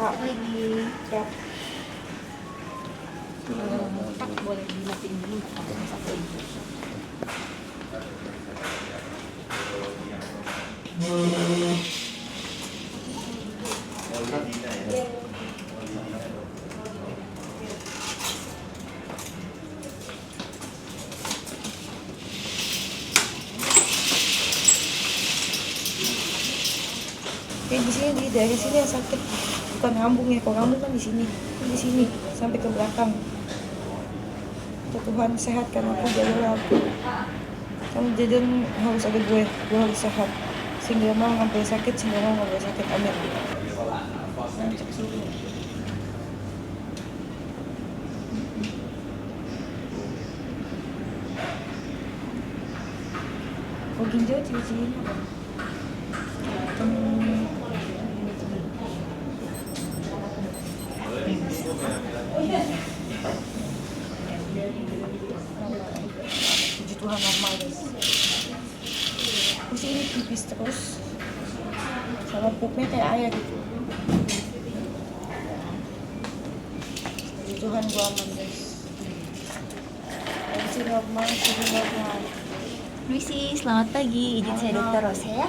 Kak lagi ya. Kak boleh dimatiin dulu kamera satu ini. Di sini dari sini yang sakit, bukan ngambung ya. Kalau ngambung kan di sini sampai ke belakang. Tuhan sehat kan aku jaga aku. Kamu jajan harus ada gue harus sehat. Sehingga mau nggak boleh sakit, sehingga mau nggak boleh sakit. Amin. Cek suhu. Oh ginjal ciri-cirinya apa? Puji Tuhan normal guys. Terus ini pipis terus sama pupnya kayak air gitu. Puji Tuhan gua aman guys. Tensi normal, suhu normal. Permisi, selamat pagi. Izin saya Dokter Rose ya.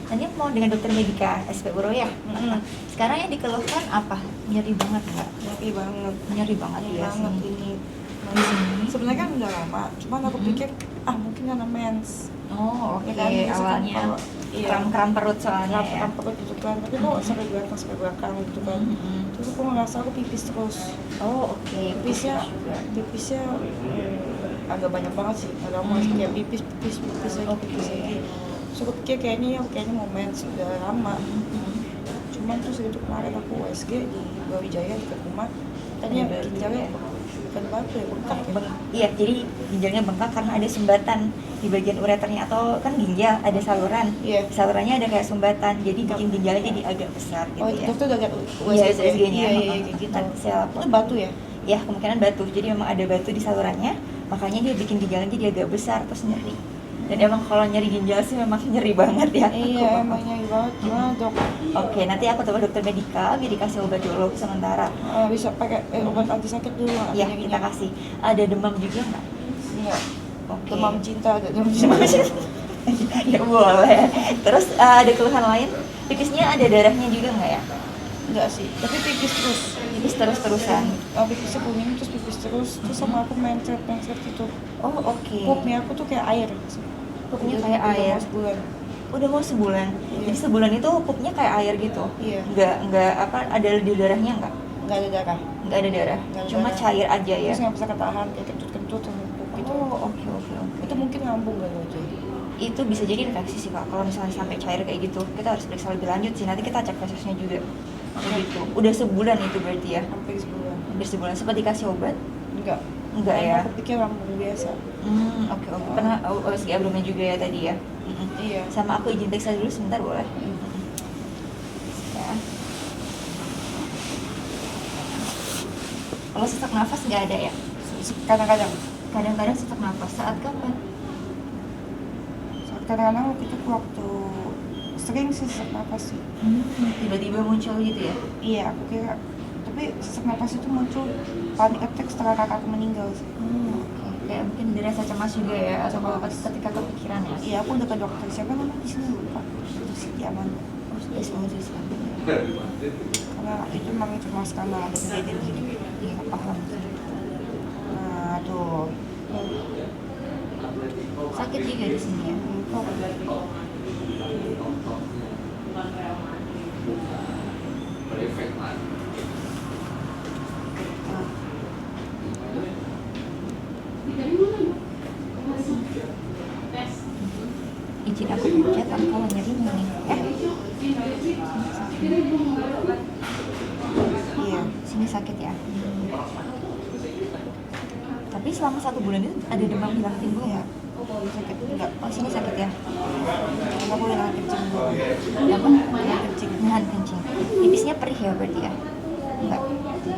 Nanti mau dengan Dokter Medika SP Uro ya. Sekarang yang dikeluhkan apa? Nyeri banget nggak? Nyeri banget. Nyeri banget ya. Banget ini. Di sini. Sebenarnya kan udah lama, cuman aku pikir mungkin karena mens. Oh oke. Kan, Awalnya kalau- iya. kram-kram perut soalnya ya. Kram perut gitu kan, tapi kok sampai belakang gitu kan. Terus aku ngerasa aku pipis terus. Oh oke. Pipisnya agak banyak banget sih. Agak mau kayak pipis lagi. So aku pikir kayaknya mau mens udah lama. Cuman terus itu kemarin aku USG di Brawijaya di rumah. Tanya ginjalnya bukan batu ya, bengkak ya. Iya, jadi ginjalnya bengkak karena ada sumbatan di bagian ureternya, atau kan ginjal ada saluran. Iya. Salurannya ada kayak sumbatan, jadi bikin ginjalnya jadi agak besar gitu Oh, ya. dokter udah lihat Iya, USG? USG-nya. Iya, kayak gitu. Sel Itu batu ya? ya kemungkinan batu, jadi memang ada batu di salurannya, makanya dia bikin ginjalnya jadi agak besar terus nyeri. Dan emang kalau nyeri ginjal sih memang nyeri banget ya. Iya, emang nyeri banget. Gimana dok? Oke, nanti aku coba Dokter Medika biar dikasih obat dulu sementara. Bisa pakai obat anti sakit dulu nggak? Ya kita kasih. Ada demam juga nggak? Iya. Oke. Demam cinta, ada demam cinta. Ya boleh. Terus ada keluhan lain? Pipisnya ada darahnya juga nggak ya? Enggak sih, tapi pipis terus. Pipis terus-terusan. Pipisnya kuning terus pipis terus sama aku mencret gitu. Oh oke. Pupnya aku tuh kayak air. Pupnya kayak air. Udah sebulan. Udah mau sebulan. Iya. Jadi sebulan itu pupnya kayak air gitu. Iya. Nggak apa, ada di darahnya nggak? Nggak ada darah. Nggak ada darah. Nggak ada Cuma darah. cair aja ya. Terus nggak bisa ketahan kayak kentut sama pup gitu. Oh oke. Itu mungkin ngambung kali aja. Itu bisa jadi infeksi sih Kak. Kalau misalnya sampai cair kayak gitu, kita harus periksa lebih lanjut sih. Nanti kita cek fesesnya juga. Begitu. Udah sebulan itu berarti ya? Hampir sebulan. Hampir sebulan. Sempat dikasih obat? Enggak. Enggak ya? Aku pikir ngambung biasa. Oke. Pernah USG abdomen juga ya tadi ya? Iya. Sama aku izin periksa dulu sebentar boleh? Ya. Kalau sesak nafas nggak ada ya? Kadang-kadang. Kadang-kadang sesak nafas. Saat kapan? Kadang-kadang waktu sering sih sesak napas sih. Tiba-tiba muncul gitu ya? Iya, aku kira. Tapi sesak napas itu muncul panic attack setelah kakakku meninggal sih. Oke. Kayak mungkin dirasa cemas juga ya? Atau kalau ketika kepikiran ya? Iya, aku udah ke dokter. Siapa namanya di sini lupa. Itu Siti Aman. Oh, sudah semua selesai. Karena itu memang cemas karena ada kejadian gini. Iya, paham. Nah, tuh. Sakit juga di sini ya? Izin aku pencet kalau nyeri nih ya. Iya. Sini sakit ya. Tapi selama 1 bulan itu ada demam hilang timbul ya? Sakit enggak? Oh sini sakit ya? Karena aku udah kencing dulu. Apa? Nahan kencing. Pipisnya perih ya berarti ya? Enggak.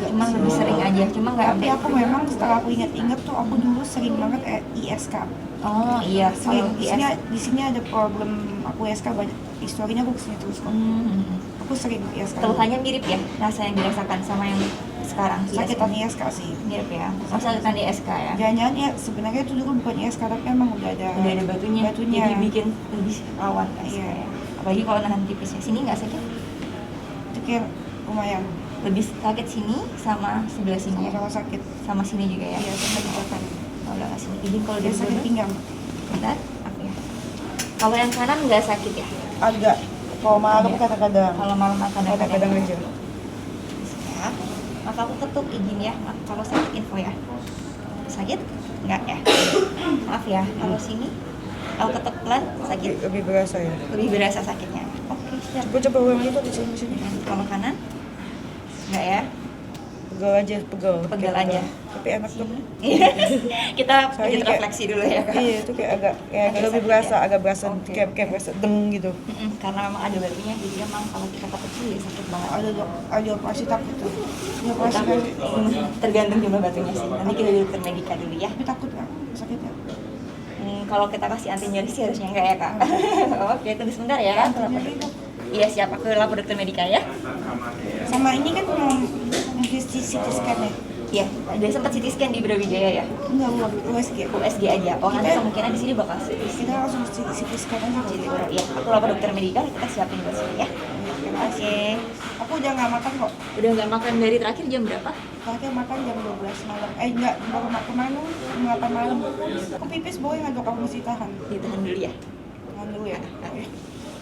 Cuma lebih sering aja, cuma nggak Tapi update. aku memang setelah aku ingat-ingat tuh aku dulu sering banget ISK. Oh iya, Sering kalau di sini ada problem aku ISK banyak. Historinya aku kesini terus kok. Oke. aku sering ISK. Keluhannya mirip ya, rasa yang dirasakan sama yang sekarang Sakitan ISK sih. mirip ya. Oh, sakitan di SK ya. Jangan-jangan ya sebenarnya itu dulu bukan ISK tapi emang udah ada Batunya. Jadi bikin lebih rawan kan. Iya. Apalagi kalau nahan tipisnya. Sini nggak sakit? Itu kayak lumayan. Lebih sakit sini sama sebelah sini ya. Kalau sakit Sama sini juga ya. iya sakit di belakang. Kalau nggak sini. Izin kalau Dia dari sakit dulu. pinggang. Bentar, apa ya? Kalau yang kanan nggak sakit ya? Agak. Kalau malam Iya. kadang-kadang. Kalau malam Kadang-kadang aja. Ya. Maka aku ketuk izin ya. Kalau sakit info ya. Sakit? Enggak ya? Maaf ya. Kalau sini, aku ketuk pelan sakit. Lebih berasa ya. Lebih berasa sakitnya. Oke, siap. Gue coba ulang itu di sini. Kalau kanan? Enggak ya? Pegel aja, pegel. Pegel Kayak aja. Tapi enak tuh. Kita Soalnya lanjut kayak- refleksi dulu ya. Iya, itu kayak agak Agak lebih sakit berasa, ya? agak berasa Oke. kayak berasa deng gitu. Karena memang ada batunya, jadi emang kalau kita ketuk ya sakit banget. Ada operasi takut tuh. Ada operasi Tapi, kan. tergantung jumlah batunya sih. Nanti kita dokter medika dulu ya. Tapi takut kan sakitnya. Kalau kita kasih anti nyeri sih harusnya enggak ya kak. Oke, tunggu sebentar ya. Nyeri tuh. Iya siap, aku lapor dokter medika ya. Sama ini kan mau CT scan ya? Iya, ada sempat CT scan di Brawijaya ya. Enggak, USG. USG aja. Oh nanti kemungkinan di sini bakal CT Kita langsung CT scan aja. Iya, aku lapor dokter medika, kita siapin buat sini ya. Oke. Aku udah nggak makan kok. Udah nggak makan dari terakhir jam berapa? Terakhir makan jam 12 malam. Enggak, baru makan kemarin jam 8 malam. Aku pipis boleh nggak dok? Aku mesti tahan. Ditahan dulu ya. Tahan dulu ya.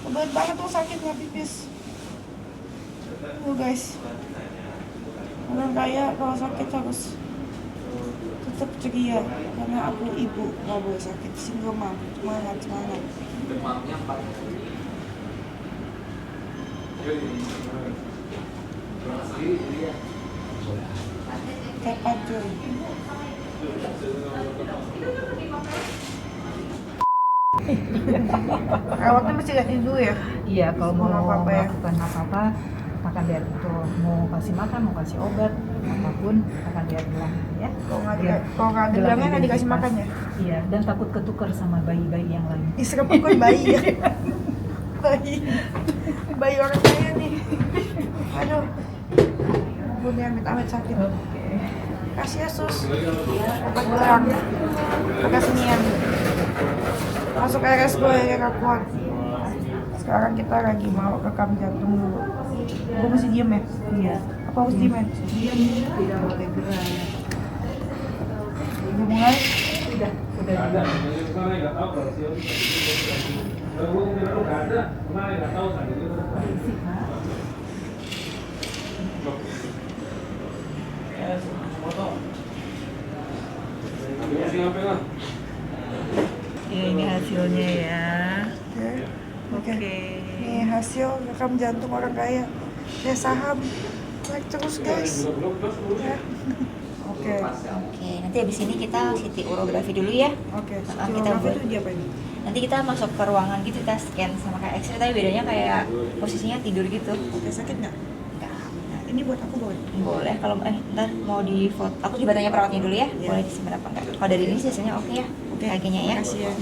Berat banget tuh sakitnya pipis. Guys. Orang kaya kalau sakit harus tetap ceria karena aku ibu nggak boleh sakit. Single mom, semangat. Kapan cuy? Rawatnya mesti ganti dulu ya? Iya, kalau mau Apa-apa ya? melakukan apa-apa, akan lihat itu mau kasih makan, mau kasih obat, apapun akan lihat gelang ya. Kalau nggak Biar ada gelang gelangnya nggak dikasih identitas. makan ya? Iya, dan takut ketukar sama bayi-bayi yang lain. Serem kan bayi ya? bayi orang kaya nih. Aduh. Bunda amit-amit sakit. Oke. Kasih ya sus. Obat gelang. Agak senian. Masuk RS gue ya gak kuat. Sekarang kita lagi mau rekam jantung dulu. Gue mesti diem ya? Iya. Apa harus diem ya? Diam, tidak boleh gerak. Udah mulai? Udah juga. Isi, Pak. Ini hasilnya ya. Oke. Nih hasil rekam jantung orang kaya. Saya saham. Like terus guys. Ya. Oke. Oke, nanti habis ini kita CT urografi dulu ya. Oke. Kita Kita buat- itu dia apa ini? Nanti kita masuk ke ruangan gitu, kita scan sama kayak X-ray, tapi bedanya kayak posisinya tidur gitu. Oke, sakit nggak? Enggak. Nah, ini buat aku boleh. Boleh kalau ntar mau di foto. Aku coba tanya perawatnya dulu ya. Iya. Boleh disimpan apa enggak? Kalau dari ini sisanya oke ya. Oke. Kakinya ya. Makasih ya.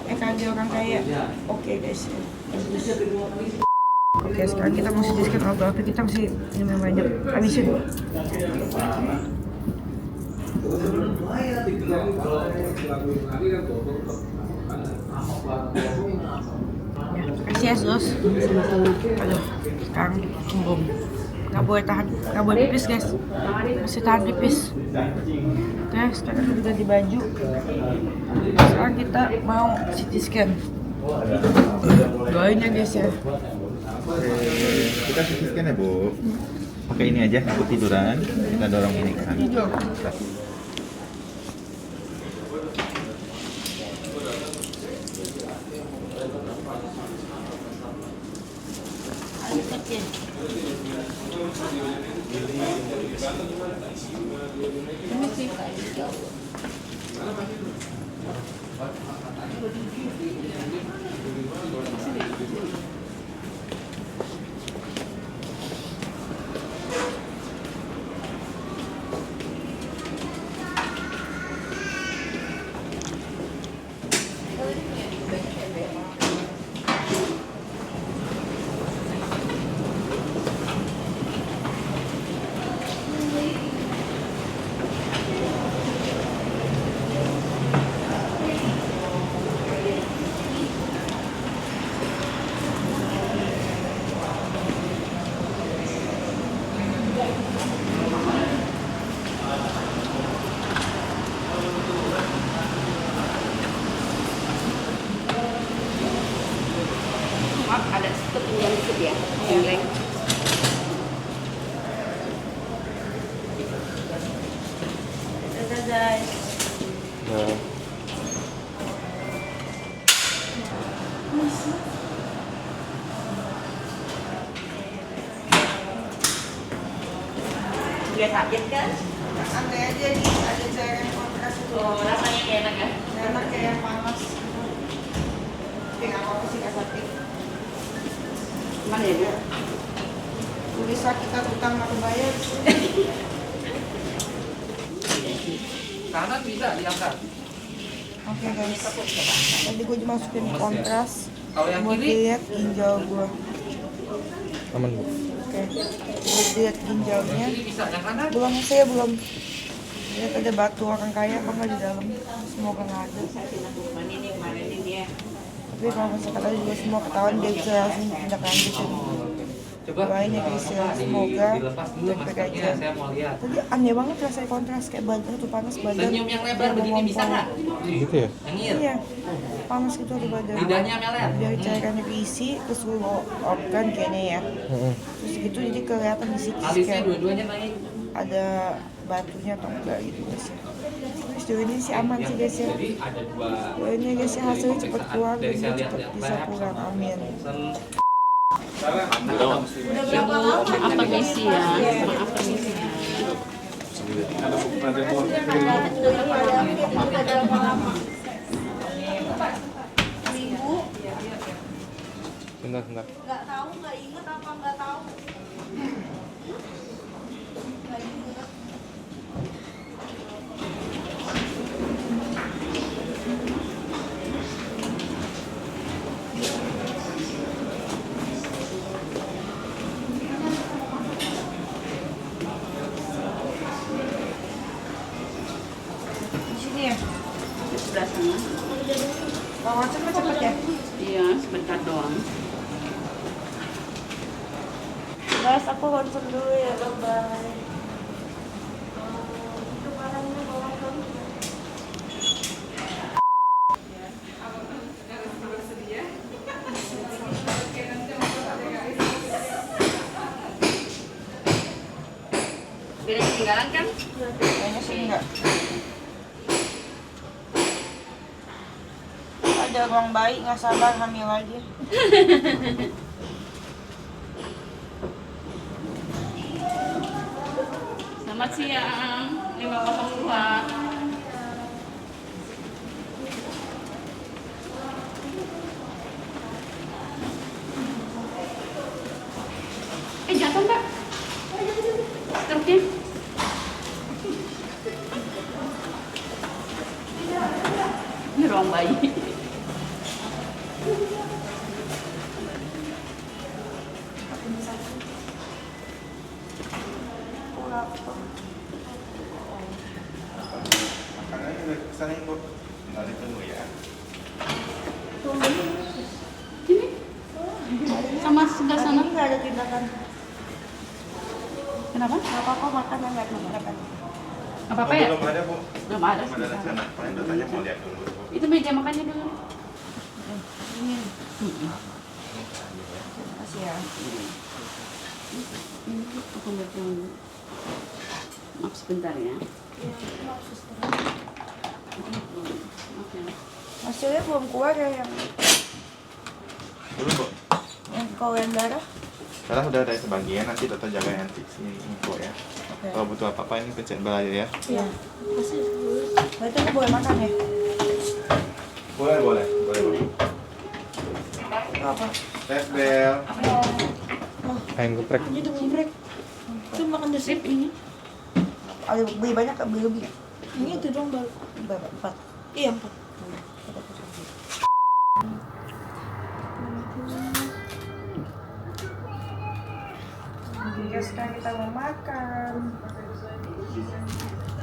KG orang kaya. Oke guys. Oke, sekarang kita mesti disket urografi, kita mesti minum banyak. Habisin. Kasih ya sus. Aduh, sekarang belum. Gak boleh tahan, gak boleh pipis guys. Masih tahan pipis. Oke, sekarang kita ganti baju. Sekarang kita mau CT scan. Doain ya guys ya. Kita CT scan ya Bu. Pakai ini aja, aku tiduran, kita dorong ini ke sana. Tidur. guys. Nah. Dia sakit kan? Santai aja nih, ada cairan kontras itu. Oh, rasanya kayak enak ya? Enak kayak panas. Tapi nggak apa-apa sih, nggak sakit. Gimana ya, Bu? Udah sakit utang nggak kebayar. Kanan bisa diangkat. Oke guys, tadi gue masukin kontras Kalau yang buat kiri? lihat ginjal gue. Aman, Bu. Oke, buat lihat ginjalnya. Ini bisa yang kanan. Belum. Lihat ada batu orang kaya apa nggak di dalam? Semoga nggak ada. Tapi kalau misalkan ada juga semua ketahuan dia bisa langsung tindak lanjut. Coba Doain ya guys ya, semoga dilepas dulu baik-baik maskernya, aja. saya mau lihat. Tadi aneh banget rasanya kontras kayak badan tuh panas badan. Senyum yang lebar Kayak begini mau bisa ngompol. nggak? Gitu ya? Nyengir. Iya, panas gitu di badan. Lidahnya meler. Dari cairannya keisi, terus gue kan kayaknya ya. Terus gitu jadi kelihatan di sini Alisnya kayak dua-duanya naik. ada batunya atau enggak gitu guys ya. Terus sejauh ini sih aman sih guys ya. Jadi ada dua. Doainnya guys ya hasilnya cepet keluar dan Dari dia saya cepet lihat-lihat bisa lab, pulang, amin. Maaf permisi ya, maaf permisi ya. Bentar. Nggak tahu, nggak inget apa nggak tahu. Nggak inget. Di sini ya, Di sebelah sana. lawatan cepet ya. Iya, sebentar doang. Guys, aku ronsen dulu ya, bye. Beda ketinggalan kan? Kayaknya sih enggak. Ada ruang bayi, nggak sabar hamil lagi. Selamat siang, 502. Jatuh mbak? Struknya? Ini ruang bayi. Makanannya udah kesanin, Bu. Tinggal ditunggu ya. Ini? Sama sebelah sana. Ini nggak ada tindakan. Kenapa? Nggak apa-apa makan nggak ada tindakan. Apa apa ya? Belum ada, Bu. Belum ada. Belum ada rencana. Paling datanya mau lihat dulu, Bu. Itu meja makannya dulu. Ini. Makasih ya. Ini aku lihat dulu. Maaf sebentar ya. Oke. Hasilnya belum keluar ya Belum, Bu. yang keluaran darah. Sekarang udah ada sebagian, nanti Toto jaga nanti sini info ya. Oke. Kalau butuh apa-apa ini pencet bel aja ya. Iya. Berarti aku boleh makan ya? Boleh. Itu apa? Tes bel. Oh, Ayam geprek. ini tuh geprek. Itu makan desip ini. Ada beli banyak beli lebih. Ini itu dong baru berapa? 4. Iya 4. Jadi sekarang kita mau makan.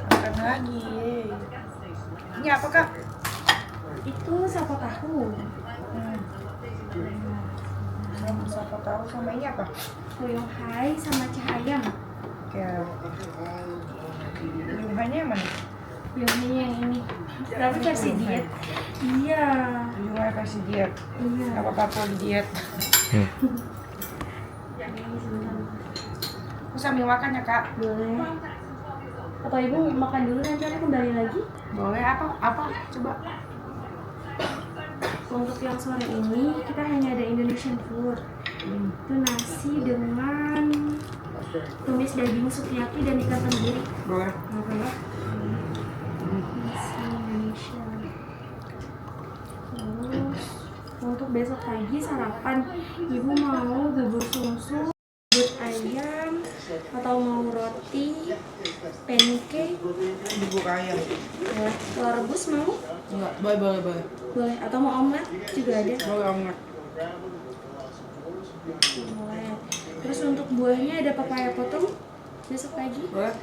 Makan lagi. Yeay. Ini apa kak? Itu siapa tahu? Siapa tahu sama ini apa? Koyong hai sama cahaya. Oke. Yuhannya yang mana? Koyongnya yang ini. Tapi versi diet. Iya. Yuhan versi diet. Iya. Gak apa-apa aku di diet. Aku sambil makan ya kak. Boleh. Atau ibu makan dulu nanti aku kembali lagi? Boleh apa? Coba. Untuk yang sore ini kita hanya ada Indonesian food. Itu nasi dengan tumis daging sukiyaki dan ikan tenggiri. Boleh. Nasi Indonesia. Terus untuk besok pagi sarapan, ibu mau bubur sumsum, bubur ayam, atau mau roti, pancake, Bubur ayam. boleh. Telur rebus mau? Enggak, boleh. Boleh. Atau mau omelet juga ada. Boleh omelet. Boleh. Terus untuk buahnya ada papaya potong besok pagi. Boleh.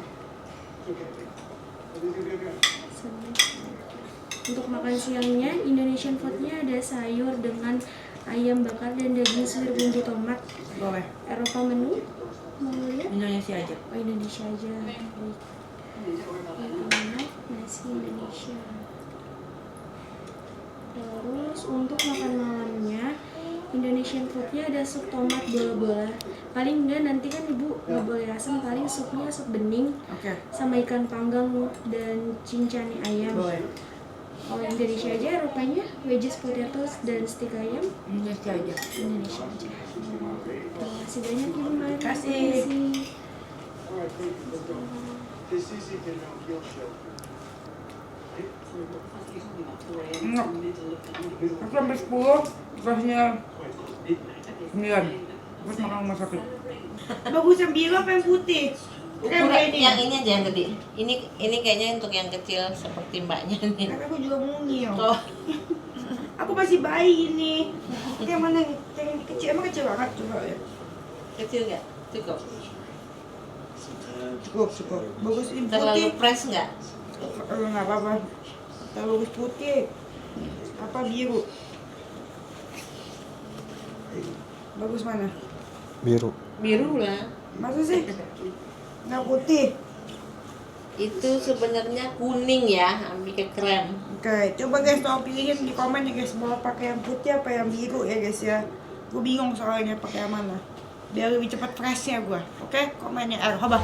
Untuk makan siangnya Indonesian foodnya ada sayur dengan ayam bakar dan daging suwir bumbu tomat. Boleh. Eropa menu mau lihat? Indonesia aja. Oh, Indonesia aja. Baik. Tomat, nasi Indonesia. Terus untuk makan malamnya Indonesian foodnya ada sup tomat bola-bola. Paling enggak nanti kan ibu nggak boleh asam, paling supnya sup bening Oke. sama ikan panggang dan cincani ayam. Boleh. Kalau Indonesia aja, Eropanya wedges potatoes dan stik ayam. Indonesia aja. Indonesia aja. Terima kasih banyak ibu Maya. Terima kasih. Enggak. Aku sampai 10, terusnya 9. Terus makan rumah sakit. Bagus yang biru apa yang putih? Ukuran yang ini aja yang gede. Ini kayaknya untuk yang kecil seperti mbaknya nih. Kan aku juga mungil. Oh, Aku masih bayi ini. Yang mana yang kecil? Emang kecil banget coba ya. kecil nggak? Cukup. Cukup. Bagus ini Terlalu putih. fresh nggak? Nggak apa-apa. Terlalu putih. Apa biru? Bagus mana? Biru. Biru lah. Masa sih? Nggak putih. Itu sebenarnya kuning ya, ambil ke krem. Oke, coba guys tolong pilihin di komen ya guys, mau pakai yang putih apa yang biru ya guys ya. Gue bingung soalnya pakai yang mana. Biar lebih cepat freshnya gue. Oke, komennya. Hoba.